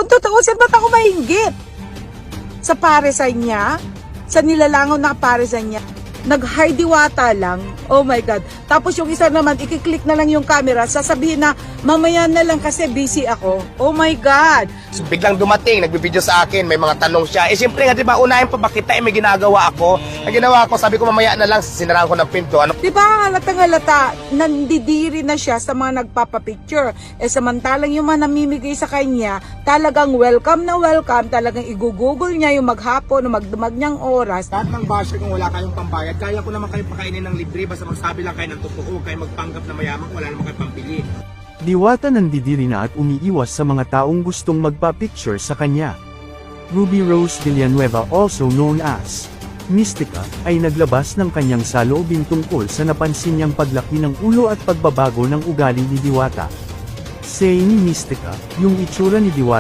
kung tutuusin, ba't ako mahinggit? Sa paresan niya, sa nilalangaw na paresan niya, nag-high diwata lang. Oh my God. Tapos yung isa naman, ikiklik na lang yung camera, sasabihin na, mamaya na lang kasi busy ako. Oh my God. So, biglang dumating, nagbibideo sa akin, may mga tanong siya. Siyempre nga, di ba, unahin pa ba kita, may ginagawa ako. Ang ginawa ko, sabi ko mamaya na lang, sinaraan ko ng pinto. Ano? Di ba halata, nandidiri na siya sa mga nagpapapicture. Samantalang yung mga namimigay sa kanya, talagang welcome na welcome, talagang igugugol niya yung maghapon o magdamag niyang oras. Lahat ng basher kung wala kayong pambayad, kaya ko naman kayo pakainin ng libre, basta magsabi lang kayo ng totoo, kayo magpanggap na mayaman, wala naman kayo pambili. Diwata nandidiri na at umiiwas sa mga taong gustong magpa-picture sa kanya. Ruby Rose Villanueva, also known as Mystica, ay naglabas ng kanyang saloobin tungkol sa napansin niyang paglaki ng ulo at pagbabago ng ugali ni Diwata. Say ni Mystica, yung itsura ni Diwata